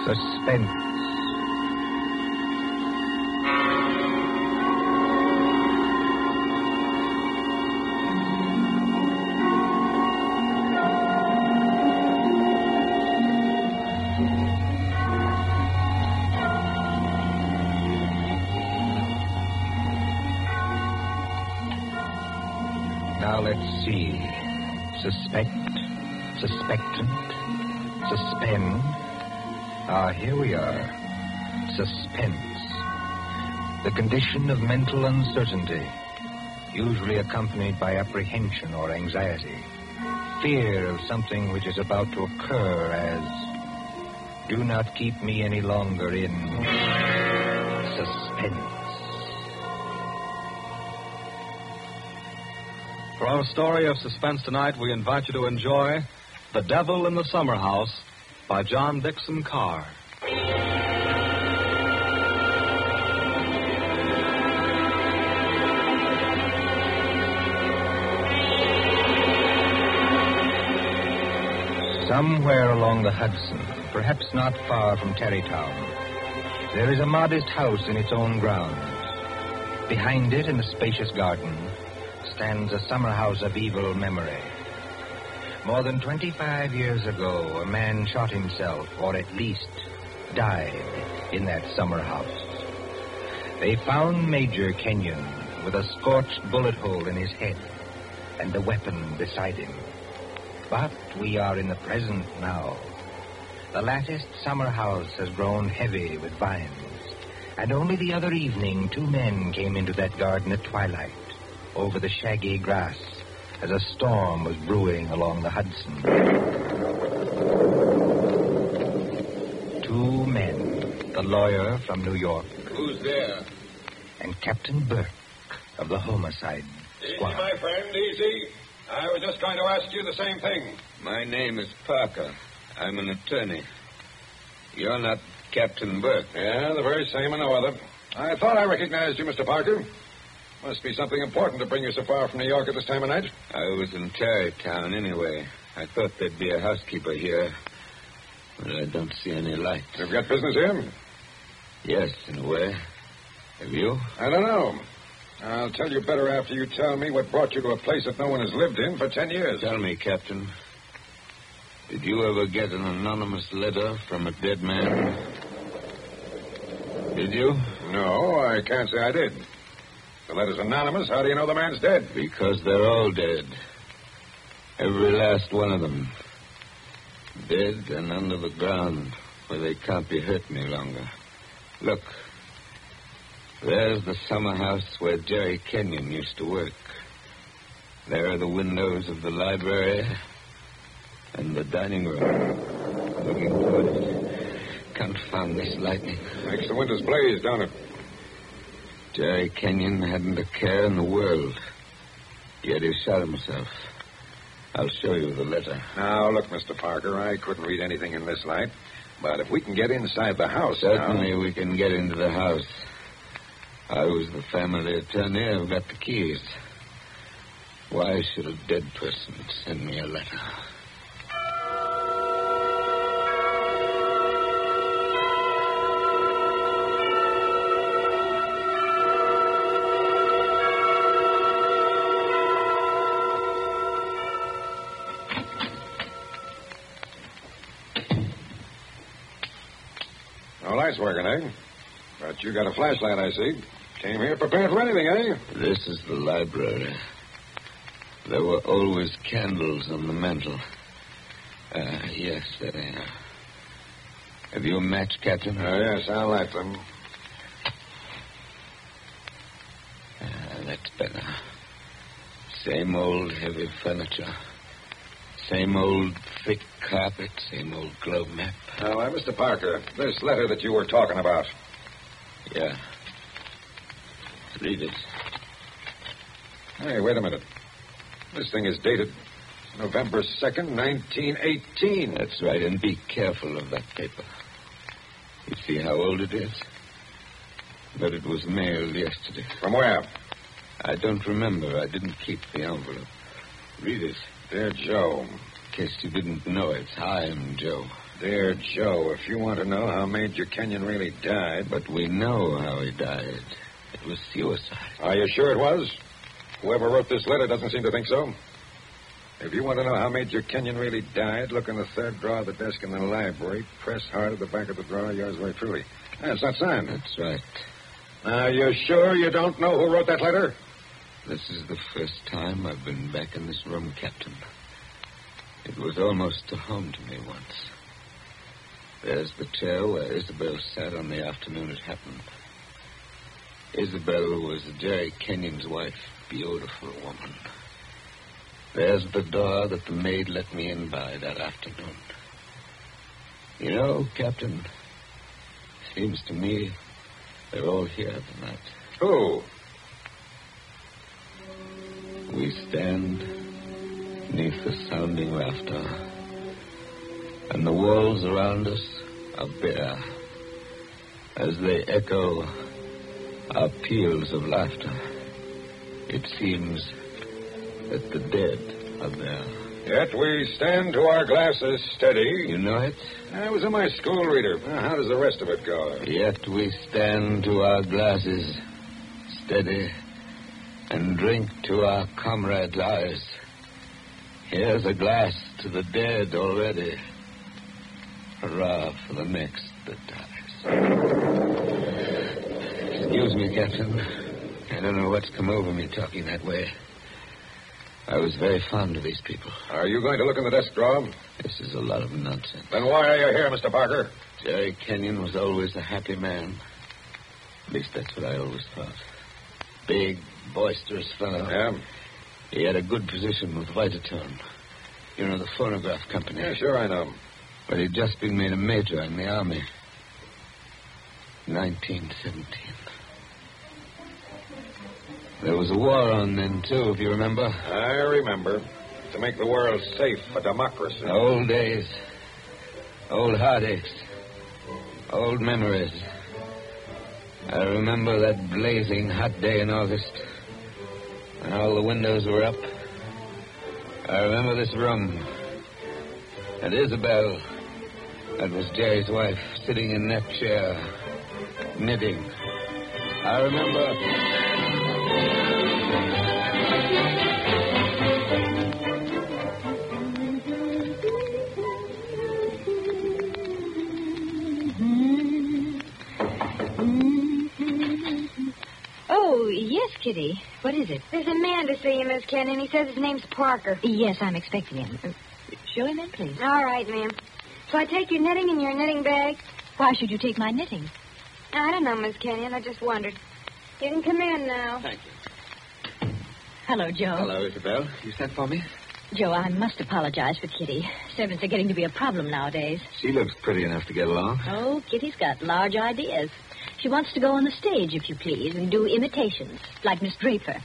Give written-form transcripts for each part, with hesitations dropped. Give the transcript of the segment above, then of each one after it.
Suspense. Now let's see. Suspect, suspectant, suspend. Here we are. Suspense. The condition of mental uncertainty, usually accompanied by apprehension or anxiety. Fear of something which is about to occur as, do not keep me any longer in suspense. For our story of suspense tonight, we invite you to enjoy The Devil in the Summer House by John Dixon Carr. Somewhere along the Hudson, perhaps not far from Tarrytown, there is a modest house in its own grounds. Behind it, in a spacious garden, stands a summer house of evil memory. More than 25 years ago, a man shot himself, or at least died, in that summer house. They found Major Kenyon with a scorched bullet hole in his head and the weapon beside him. But we are in the present now. The latticed summer house has grown heavy with vines, and only the other evening 2 men came into that garden at twilight, over the shaggy grass, as a storm was brewing along the Hudson. 2 men, the lawyer from New York. Who's there? And Captain Burke of the homicide squad. Easy, my friend, easy. I was just going to ask you the same thing. My name is Parker. I'm an attorney. You're not Captain Burke. Yeah, the very same and no other. I thought I recognized you, Mr. Parker. Must be something important to bring you so far from New York at this time of night. I was in Tarrytown anyway. I thought there'd be a housekeeper here, but I don't see any light. You've got business here? Yes, in a way. Have you? I don't know. I'll tell you better after you tell me what brought you to a place that no one has lived in for 10 years. Tell me, Captain. Did you ever get an anonymous letter from a dead man? Did you? No, I can't say I did. The letter's anonymous. How do you know the man's dead? Because they're all dead. Every last one of them. Dead and under the ground, where they can't be hurt any longer. Look. There's the summer house where Jerry Kenyon used to work. There are the windows of the library and the dining room. Looking toward it. Confound this lightning. Makes the windows blaze, don't it? Jerry Kenyon hadn't a care in the world. Yet he shot himself. I'll show you the letter. Now, look, Mr. Parker, I couldn't read anything in this light. But if we can get inside the house... Certainly we can get into the house. I was the family attorney. I've got the keys. Why should a dead person send me a letter? No lights working, eh? But you got a flashlight, I see. Came here prepared for anything, eh? This is the library. There were always candles on the mantel. Yes, there they are. Have you a match, Captain? Yes, I'll light them. That's better. Same old heavy furniture. Same old thick carpet. Same old globe map. Now, Mr. Parker, this letter that you were talking about. Yeah. Read it. Hey, wait a minute. This thing is dated November 2nd, 1918. That's right, and be careful of that paper. You see how old it is? But it was mailed yesterday. From where? I don't remember. I didn't keep the envelope. Read it. Dear Joe. In case you didn't know it, I'm Joe. Dear Joe, if you want to know how Major Kenyon really died... But we know how he died. It was suicide. Are you sure it was? Whoever wrote this letter doesn't seem to think so. If you want to know how Major Kenyon really died, look in the third drawer of the desk in the library. Press hard at the back of the drawer. Yours very truly. It's not signed. That's right. Now, you sure you don't know who wrote that letter? This is the first time I've been back in this room, Captain. It was almost a home to me once. There's the chair where Isabel sat on the afternoon it happened. Isabel was Jerry Kenyon's wife. Beautiful woman. There's the door that the maid let me in by that afternoon. You know, Captain, seems to me they're all here tonight. Who? We stand beneath the sounding laughter, and the walls around us are bare as they echo our peals of laughter. It seems that the dead are there. Yet we stand to our glasses steady. You know it? I was in my school reader. How does the rest of it go? Yet we stand to our glasses steady and drink to our comrades' eyes. Here's a glass to the dead already. Hurrah for the next that dies. Excuse me, Captain. I don't know what's come over me talking that way. I was very fond of these people. Are you going to look in the desk drawer? This is a lot of nonsense. Then why are you here, Mr. Parker? Jerry Kenyon was always a happy man. At least that's what I always thought. Big, boisterous fellow. Yeah? He had a good position with Vitaton. You know, the phonograph company. Yeah, sure, I know. But he'd just been made a major in the Army. 1917. There was a war on then, too, if you remember. I remember. To make the world safe for democracy. Old days. Old heartaches. Old memories. I remember that blazing hot day in August. And all the windows were up. I remember this room. And Isabel, that was Jerry's wife, sitting in that chair, knitting. I remember... Oh, yes, Kitty. What is it? There's a man to see you, Miss Kenyon. He says his name's Parker. Yes, I'm expecting him. Show him in, please. All right, ma'am. So I take your knitting in your knitting bag? Why should you take my knitting? I don't know, Miss Kenyon. I just wondered. You can come in now. Thank you. Hello, Joe. Hello, Isabel. You sent for me? Joe, I must apologize for Kitty. Servants are getting to be a problem nowadays. She looks pretty enough to get along. Oh, Kitty's got large ideas. She wants to go on the stage, if you please, and do imitations, like Miss Draper.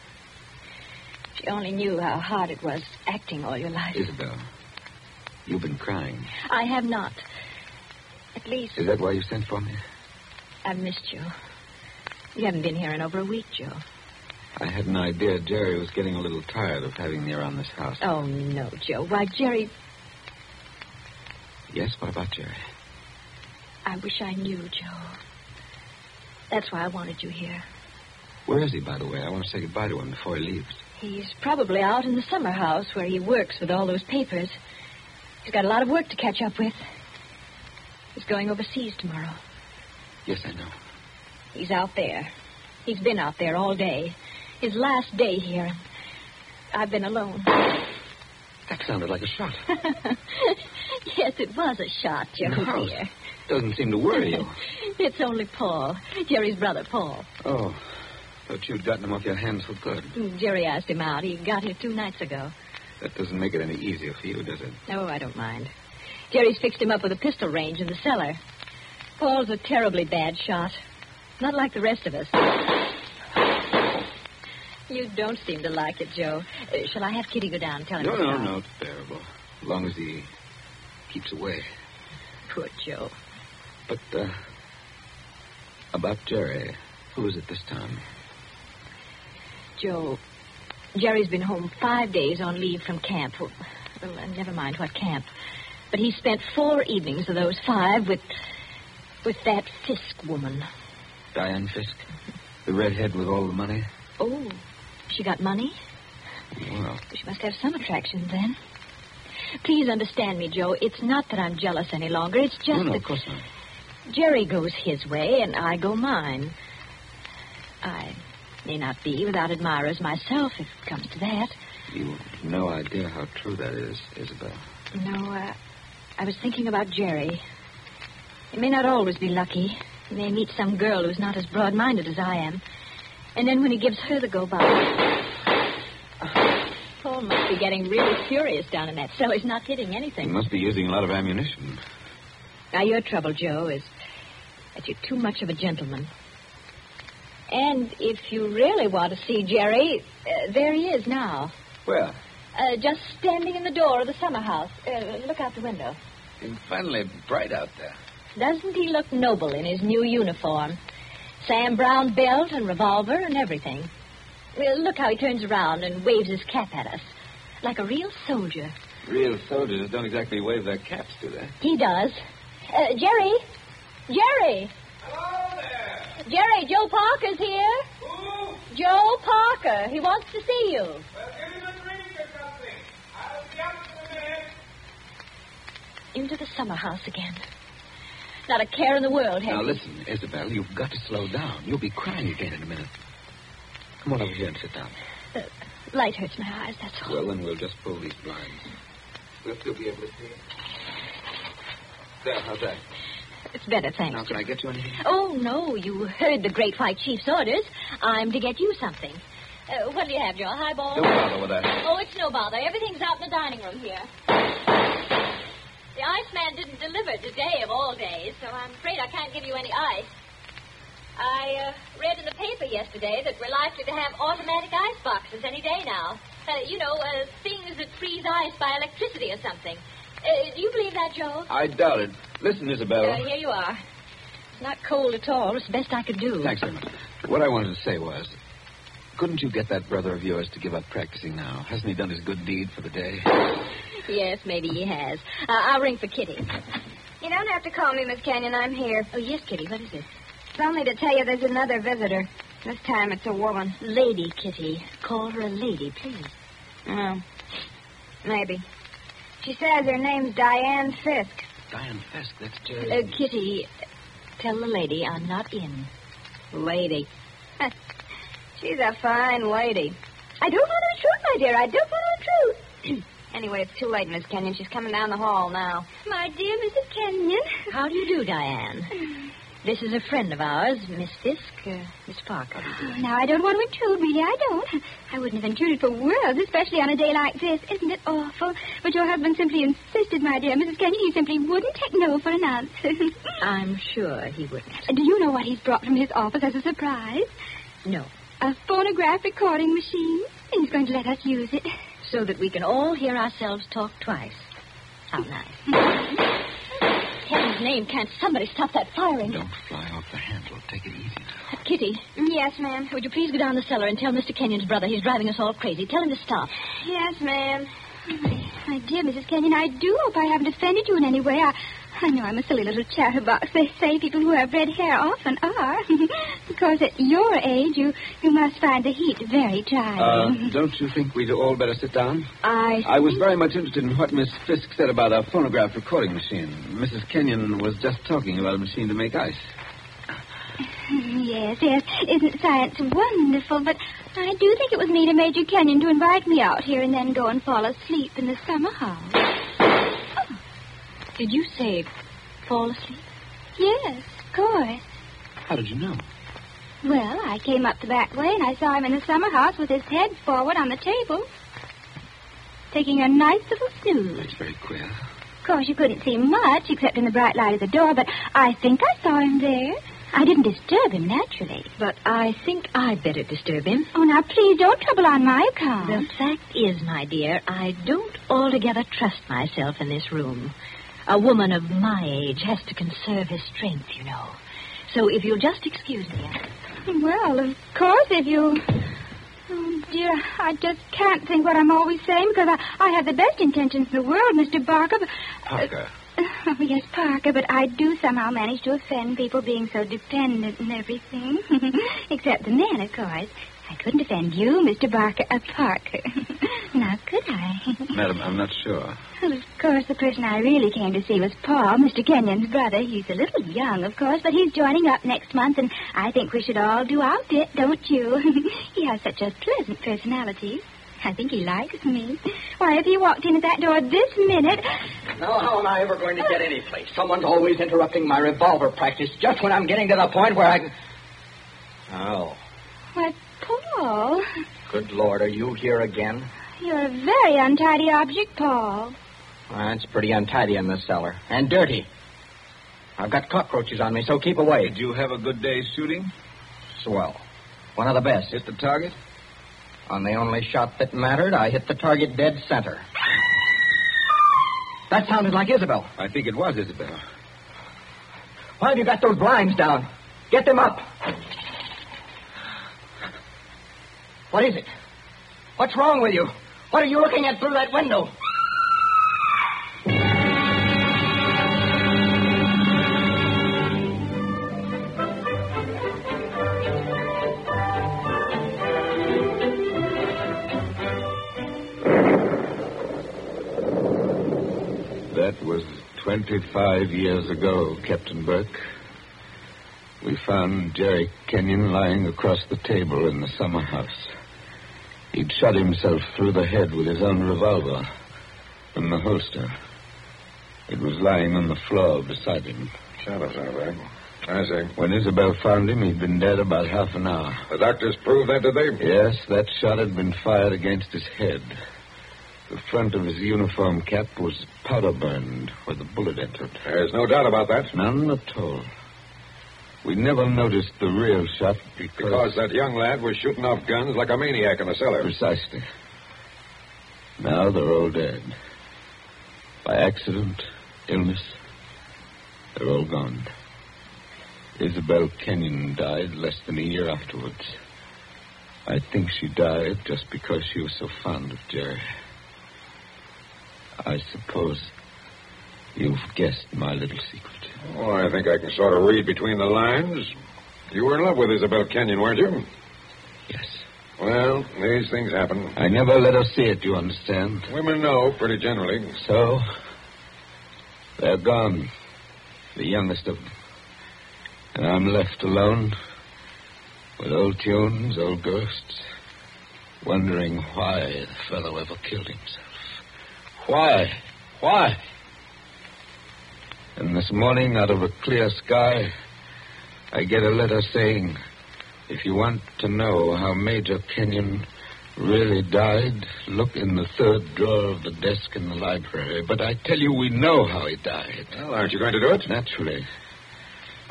She only knew how hard it was acting all your life. Isabel, you've been crying. I have not. At least... Is that why you sent for me? I've missed you. You haven't been here in over a week, Joe. I had an idea Jerry was getting a little tired of having me around this house. Oh, no, Joe. Why, Jerry... Yes, what about Jerry? I wish I knew, Joe. That's why I wanted you here. Where is he, by the way? I want to say goodbye to him before he leaves. He's probably out in the summer house where he works with all those papers. He's got a lot of work to catch up with. He's going overseas tomorrow. Yes, I know. He's out there. He's been out there all day. His last day here, and I've been alone. That sounded like a shot. Yes, it was a shot, Joe, dear. Doesn't seem to worry you. It's only Paul, Jerry's brother, Paul. Oh, thought you'd gotten him off your hands for good. Jerry asked him out. He got here 2 nights ago. That doesn't make it any easier for you, does it? Oh, I don't mind. Jerry's fixed him up with a pistol range in the cellar. Paul's a terribly bad shot. Not like the rest of us. You don't seem to like it, Joe. Shall I have Kitty go down and tell him? No, it's bearable. As long as he keeps away. Poor Joe. But, about Jerry, who is it this time? Joe, Jerry's been home 5 days on leave from camp. Well, never mind what camp. But he spent 4 evenings of those 5 with that Fisk woman. Diane Fisk? The redhead with all the money? Oh, she got money? Well, She must have some attraction then. Please understand me, Joe. It's not that I'm jealous any longer. It's just no, that of course not. Jerry goes his way and I go mine. I may not be without admirers myself, if it comes to that. You've no idea how true that is, Isabel. No, I was thinking about Jerry. He may not always be lucky. He may meet some girl who's not as broad-minded as I am. And then when he gives her the go-by... Paul must be getting really furious down in that cell. He's not hitting anything. You must be using a lot of ammunition. Now, your trouble, Joe, is that you're too much of a gentleman. And if you really want to see Jerry, there he is now. Where? Just standing in the door of the summer house. Look out the window. It's finally bright out there. Doesn't he look noble in his new uniform? Sam Brown belt and revolver and everything. Look how he turns around and waves his cap at us. Like a real soldier. Real soldiers don't exactly wave their caps, do they? He does. Jerry? Jerry! Hello there! Jerry, Joe Parker's here. Who? Joe Parker. He wants to see you. Well, give him a drink or something. I'll be up in a minute. Into the summer house again. Not a care in the world, Now, Henry. listen, Isabel, you've got to slow down. You'll be crying again in a minute. Come on over here and sit down. Light hurts my eyes, that's all. Well, then we'll just pull these blinds. We'll still be able to see it. There, how's that? It's better, thanks. Now, can I get you anything? Oh, no, you heard the Great White Chief's orders. I'm to get you something. What do you have, Joe? A highball? Don't bother with that. Oh, it's no bother. Everything's out in the dining room here. The Iceman didn't deliver today of all days, so I'm afraid I can't give you any ice. I read in the paper yesterday that we're likely to have automatic ice boxes any day now. Things that freeze ice by electricity or something. Do you believe that, Joe? I doubt it. Listen, Isabel. Here you are. It's not cold at all. It's the best I could do. Thanks very much. What I wanted to say was, couldn't you get that brother of yours to give up practicing now? Hasn't he done his good deed for the day? Yes, maybe he has. I'll ring for Kitty. You don't have to call me, Miss Canyon. I'm here. Oh, yes, Kitty. What is it? It's only to tell you there's another visitor. This time it's a woman. Lady, Kitty. Call her a lady, please. Oh, maybe. She says her name's Diane Fisk. Diane Fisk, that's Jerry. Kitty, tell the lady I'm not in. Lady. She's a fine lady. I don't want to intrude, my dear. I don't want to intrude. Anyway, it's too late, Miss Kenyon. She's coming down the hall now. My dear Mrs. Kenyon. How do you do, Diane? This is a friend of ours, Miss Fisk, Miss Parker. Now, I don't want to intrude, really. I don't. I wouldn't have intruded for worlds, especially on a day like this. Isn't it awful? But your husband simply insisted, my dear Mrs. Kenyon. He simply wouldn't take no for an answer. I'm sure he wouldn't. Do you know what he's brought from his office as a surprise? No. A phonograph recording machine. And he's going to let us use it. So that we can all hear ourselves talk twice. How nice. Heaven's name, can't somebody stop that firing? Don't fly off the handle. Take it easy. Kitty. Yes, ma'am. Would you please go down the cellar and tell Mr. Kenyon's brother he's driving us all crazy. Tell him to stop. Yes, ma'am. My dear Mrs. Kenyon, I do hope I haven't offended you in any way. I know I'm a silly little chatterbox. They say people who have red hair often are. Because at your age, you must find the heat very trying. Don't you think we'd all better sit down? I was very much interested in what Miss Fisk said about a phonograph recording machine. Mrs. Kenyon was just talking about a machine to make ice. Yes. Isn't science wonderful? But I do think it was mean of Major Kenyon to invite me out here and then go and fall asleep in the summer house. Did you say fall asleep? Yes, of course. How did you know? Well, I came up the back way and I saw him in the summer house with his head forward on the table, taking a nice little snooze. That's very queer. Of course, you couldn't see much except in the bright light of the door, but I think I saw him there. I didn't disturb him, naturally. But I think I'd better disturb him. Oh, now, please don't trouble on my account. The fact is, my dear, I don't altogether trust myself in this room. A woman of my age has to conserve her strength, you know. So if you'll just excuse me. Well, of course, if you... Oh, dear, I just can't think what I'm always saying because I have the best intentions in the world, Mr. Barker. But, Parker. Oh, yes, Parker, but I do somehow manage to offend people being so dependent and everything. Except the men, of course. I couldn't offend you, Mr. Parker. Now, could I? Madam, I'm not sure. Well, of course, the person I really came to see was Paul, Mr. Kenyon's brother. He's a little young, of course, but he's joining up next month, and I think we should all do our bit, don't you? He has such a pleasant personality. I think he likes me. Why, if he walked in at that door this minute... Now, how am I ever going to get any place? Someone's always interrupting my revolver practice just when I'm getting to the point where I can... Oh. Why, Paul... Good Lord, are you here again? You're a very untidy object, Paul. Well, it's pretty untidy in this cellar. And dirty. I've got cockroaches on me, so keep away. Did you have a good day's shooting? Swell. One of the best. Hit the target? On the only shot that mattered, I hit the target dead center. That sounded like Isabel. I think it was Isabel. Why have you got those blinds down? Get them up. What is it? What's wrong with you? What are you looking at through that window? That was 25 years ago, Captain Burke. We found Jerry Kenyon lying across the table in the summer house. He'd shot himself through the head with his own revolver from the holster. It was lying on the floor beside him. Shadows, all right. I see. When Isabel found him, he'd been dead about half an hour. The doctors proved that, did they? Yes, that shot had been fired against his head. The front of his uniform cap was powder burned where the bullet entered. There's no doubt about that. None at all. We never noticed the real shot Because that young lad was shooting off guns like a maniac in the cellar. Precisely. Now they're all dead. By accident, illness, they're all gone. Isabel Kenyon died less than a year afterwards. I think she died just because she was so fond of Jerry. I suppose you've guessed my little secret. Oh, I think I can sort of read between the lines. You were in love with Isabel Kenyon, weren't you? Yes. Well, these things happen. I never let her see it, you understand? Women know, pretty generally. So, they're gone. The youngest of them. And I'm left alone with old tunes, old ghosts, wondering why the fellow ever killed himself. Why? Why? And this morning, out of a clear sky, I get a letter saying, if you want to know how Major Kenyon really died, look in the third drawer of the desk in the library. But I tell you, we know how he died. Well, aren't you going to do it? Naturally.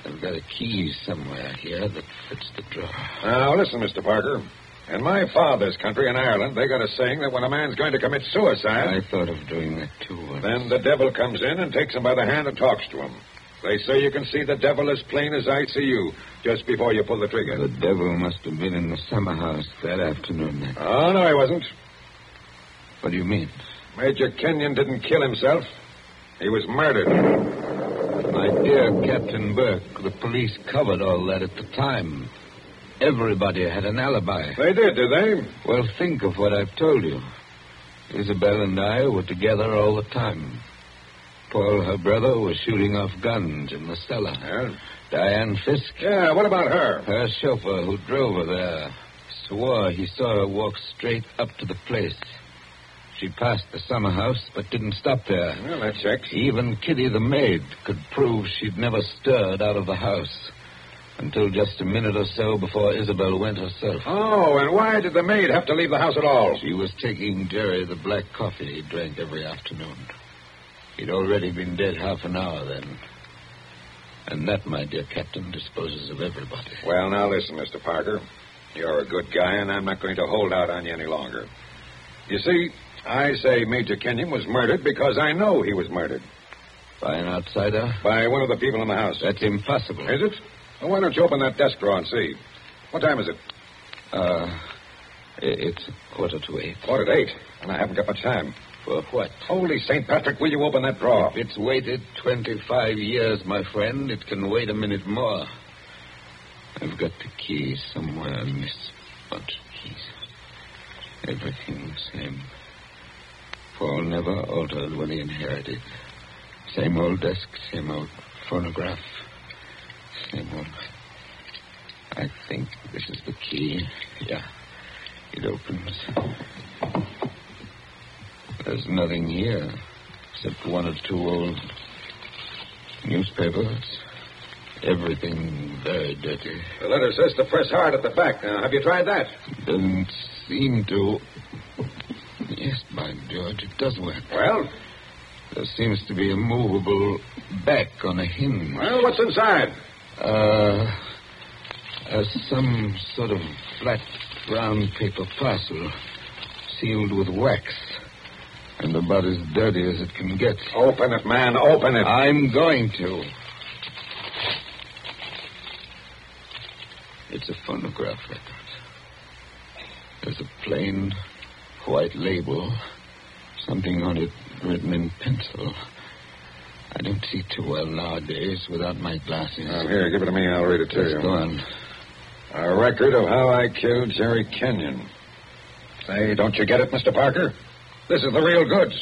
I've got a key somewhere here that fits the drawer. Now, listen, Mr. Parker. In my father's country, in Ireland, they got a saying that when a man's going to commit suicide... I thought of doing that, too. Then the devil comes in and takes him by the hand and talks to him. They say you can see the devil as plain as I see you, just before you pull the trigger. The devil must have been in the summer house that afternoon, then. Oh, no, he wasn't. What do you mean? Major Kenyon didn't kill himself. He was murdered. My dear Captain Burke, the police covered all that at the time. Everybody had an alibi. They did they? Well, think of what I've told you. Isabel and I were together all the time. Paul, her brother, was shooting off guns in the cellar. Yeah? Diane Fisk. Yeah, what about her? Her chauffeur who drove her there swore he saw her walk straight up to the place. She passed the summer house, but didn't stop there. Well, that checks. Even Kitty the maid could prove she'd never stirred out of the house until just a minute or so before Isabel went herself. Oh, and why did the maid have to leave the house at all? She was taking Jerry the black coffee he drank every afternoon. He'd already been dead half an hour then. And that, my dear Captain, disposes of everybody. Well, now listen, Mr. Parker. You're a good guy, and I'm not going to hold out on you any longer. You see, I say Major Kenyon was murdered because I know he was murdered. By an outsider? By one of the people in the house. That's impossible. Is it? Well, why don't you open that desk drawer and see? What time is it? It's 7:45. 8:45, and I haven't got much time. For what? Holy St. Patrick, will you open that drawer? If it's waited 25 years, my friend, it can wait a minute more. I've got the key somewhere in this bunch of keys. Everything the same. Paul never altered what he inherited. Same old desk, same old phonograph. Same old... I think this is the key. Yeah. It opens. There's nothing here except one or two old newspapers. Everything very dirty. The letter says to press hard at the back. Now, have you tried that? Doesn't seem to. Yes, by George, it does work. Well? There seems to be a movable back on a hinge. Well, what's inside? Some sort of flat brown paper parcel sealed with wax. And about as dirty as it can get. Open it, man. Open it. I'm going to. It's a phonograph record. There's a plain white label. Something on it written in pencil. I don't see too well nowadays without my glasses. Oh, here, give it to me. I'll read it to you. Go on. A record of how I killed Jerry Kenyon. Say, don't you get it, Mr. Parker? This is the real goods.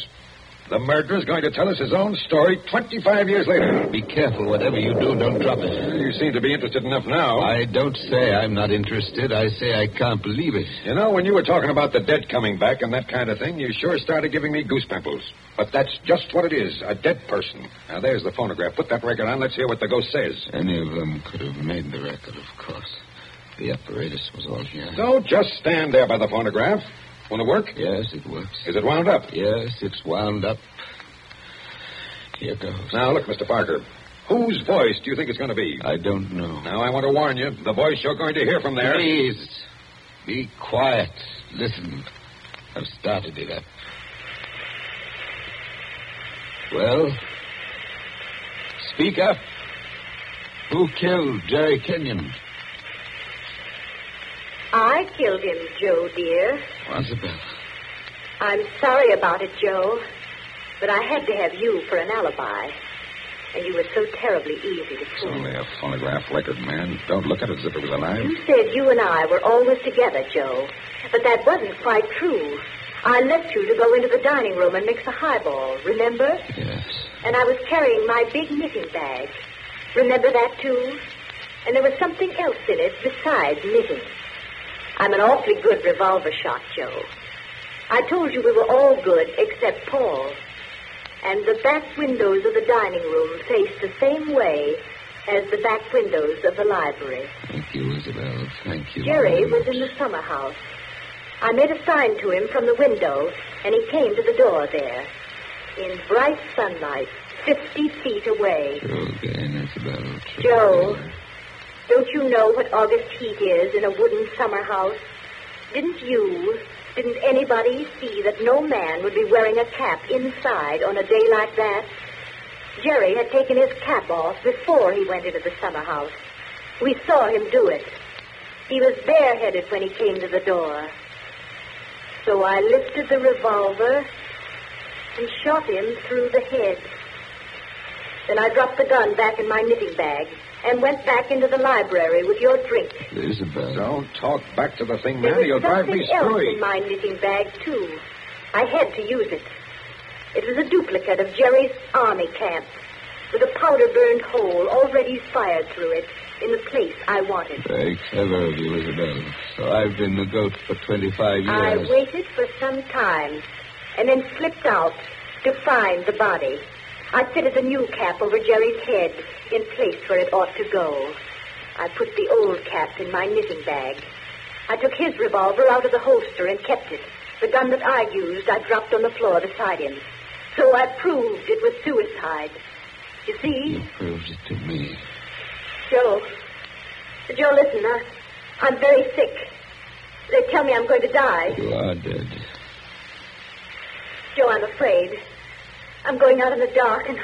The murderer's going to tell us his own story 25 years later. Be careful. Whatever you do, don't drop it. You seem to be interested enough now. I don't say I'm not interested. I say I can't believe it. You know, when you were talking about the dead coming back and that kind of thing, you sure started giving me goose pimples. But that's just what it is, a dead person. Now, there's the phonograph. Put that record on. Let's hear what the ghost says. Any of them could have made the record, of course. The apparatus was all here. Don't just stand there by the phonograph. Want to work? Yes, it works. Is it wound up? Yes, it's wound up. Here goes. Now, look, Mr. Parker. Whose voice do you think it's going to be? I don't know. Now, I want to warn you. The voice you're going to hear from there... Please, be quiet. Listen. I've started it up. Well, speak up. Who killed Jerry Kenyon? I killed him, Joe, dear. Isabel. I'm sorry about it, Joe, but I had to have you for an alibi. And you were so terribly easy to It's fool. only a phonograph record, man. Don't look at it as if it was alive. You said you and I were always together, Joe, but that wasn't quite true. I left you to go into the dining room and mix a highball, remember? Yes. And I was carrying my big knitting bag. Remember that, too? And there was something else in it besides knitting. I'm an awfully good revolver shot, Joe. I told you we were all good except Paul. And the back windows of the dining room faced the same way as the back windows of the library. Thank you, Isabel. Thank you. Jerry was in the summer house. I made a sign to him from the window, and he came to the door there. In bright sunlight, 50 feet away. True again, Isabel. True Joe, again. don't you know what August heat is in a wooden summer house? Didn't anybody see that no man would be wearing a cap inside on a day like that? Jerry had taken his cap off before he went into the summer house. We saw him do it. He was bareheaded when he came to the door. So I lifted the revolver and shot him through the head. Then I dropped the gun back in my knitting bag and went back into the library with your drink. Isabel. Don't talk back to the thing, There man. was You'll drive me something else screwy. in my knitting bag, too. I had to use it. It was a duplicate of Jerry's army camp with a powder-burned hole already fired through it in the place I wanted. Very clever of you, Isabel. So I've been the goat for 25 years. I waited for some time and then slipped out to find the body. I fitted a new cap over Jerry's head in place where it ought to go. I put the old cap in my knitting bag. I took his revolver out of the holster and kept it. The gun that I used, I dropped on the floor beside him. So I proved it was suicide. You see? You proved it to me. Joe, listen, I'm very sick. They tell me I'm going to die. You are dead. Joe, I'm afraid. I'm going out in the dark, and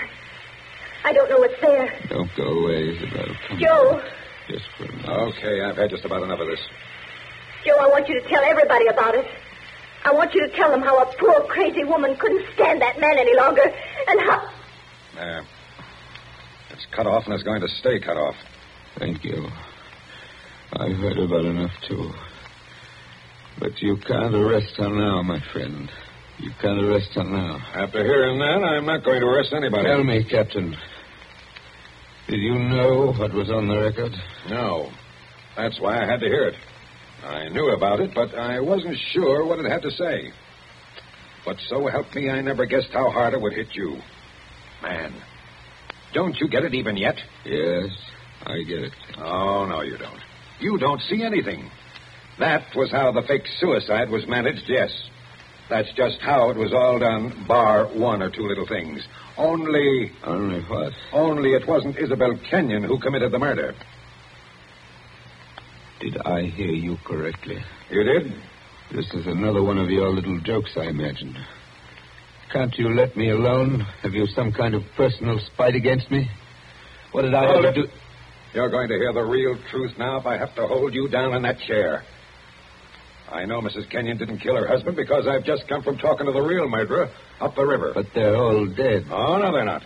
I don't know what's there. Don't go away, Isabel. Come Joe. on. Just for a minute. Okay, I've had just about enough of this. Joe, I want you to tell everybody about it. I want you to tell them how a poor, crazy woman couldn't stand that man any longer, and how... There. It's cut off, and it's going to stay cut off. Thank you. I've heard about enough, too. But you can't arrest her now, my friend. You can't arrest her now. After hearing that, I'm not going to arrest anybody. Tell me, Captain. Did you know what was on the record? No. That's why I had to hear it. I knew about it, but I wasn't sure what it had to say. But so help me, I never guessed how hard it would hit you. Man, don't you get it even yet? Yes, I get it. Oh, no, you don't. You don't see anything. That was how the fake suicide was managed, yes. That's just how it was all done, bar one or two little things. Only... Only what? Only it wasn't Isabel Kenyon who committed the murder. Did I hear you correctly? You did? This is another one of your little jokes, I imagine. Can't you let me alone? Have you some kind of personal spite against me? What did I ever do? You're going to hear the real truth now if I have to hold you down in that chair. I know Mrs. Kenyon didn't kill her husband because I've just come from talking to the real murderer up the river. But they're all dead. Oh, no, they're not.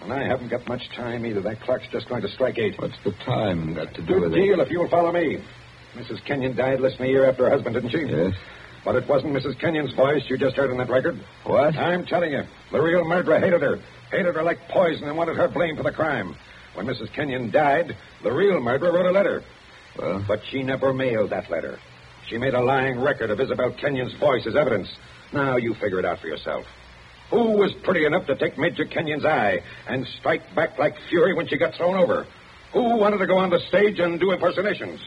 And I haven't got much time either. That clock's just going to strike 8. What's the time got to do with it? Good deal if you'll follow me. Mrs. Kenyon died less than a year after her husband, didn't she? Yes. But it wasn't Mrs. Kenyon's voice you just heard on that record. What? I'm telling you, the real murderer hated her. Hated her like poison and wanted her blamed for the crime. When Mrs. Kenyon died, the real murderer wrote a letter. Well? But she never mailed that letter. She made a lying record of Isabel Kenyon's voice as evidence. Now you figure it out for yourself. Who was pretty enough to take Major Kenyon's eye and strike back like fury when she got thrown over? Who wanted to go on the stage and do impersonations?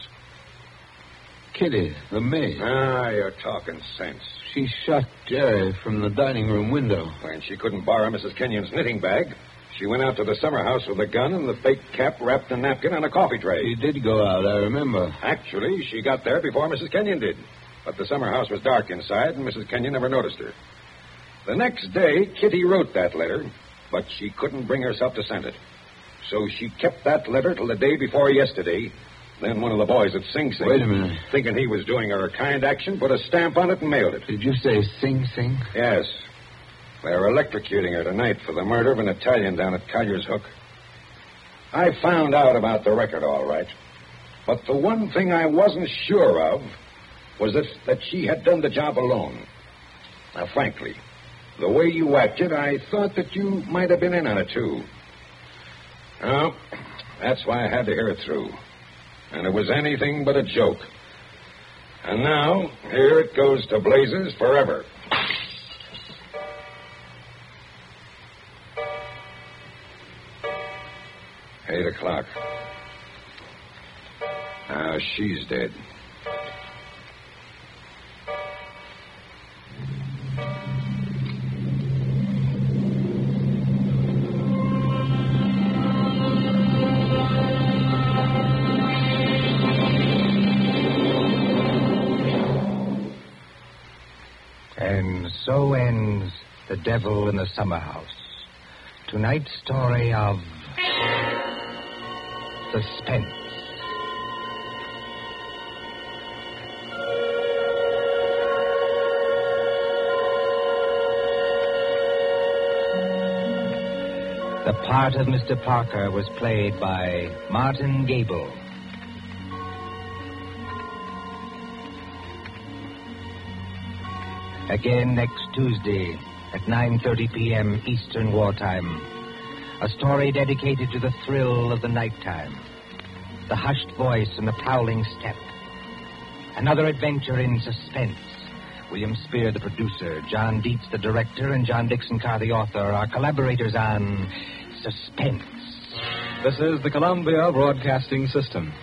Kitty, the maid. Ah, you're talking sense. She shot Jerry from the dining room window. When she couldn't borrow Mrs. Kenyon's knitting bag, she went out to the summer house with a gun and the fake cap wrapped in a napkin on a coffee tray. She did go out, I remember. Actually, she got there before Mrs. Kenyon did. But the summer house was dark inside, and Mrs. Kenyon never noticed her. The next day, Kitty wrote that letter, but she couldn't bring herself to send it. So she kept that letter till the day before yesterday. Then one of the boys at Sing Sing... Wait a minute. ...thinking he was doing her a kind action, put a stamp on it and mailed it. Did you say Sing Sing? Yes. They're electrocuting her tonight for the murder of an Italian down at Collier's Hook. I found out about the record all right. But the one thing I wasn't sure of was that she had done the job alone. Now, frankly, the way you acted, I thought that you might have been in on it, too. Well, that's why I had to hear it through. And it was anything but a joke. And now, here it goes to blazes forever. Eight o'clock. Now she's dead. And so ends The Devil in the Summer House. Tonight's story of Suspense. The part of Mr. Parker was played by Martin Gable. Again next Tuesday at 9:30 p.m. Eastern Wartime. A story dedicated to the thrill of the nighttime, the hushed voice and the prowling step. Another adventure in suspense. William Spear, the producer, John Dietz, the director, and John Dixon Carr, the author, are collaborators on Suspense. This is the Columbia Broadcasting System.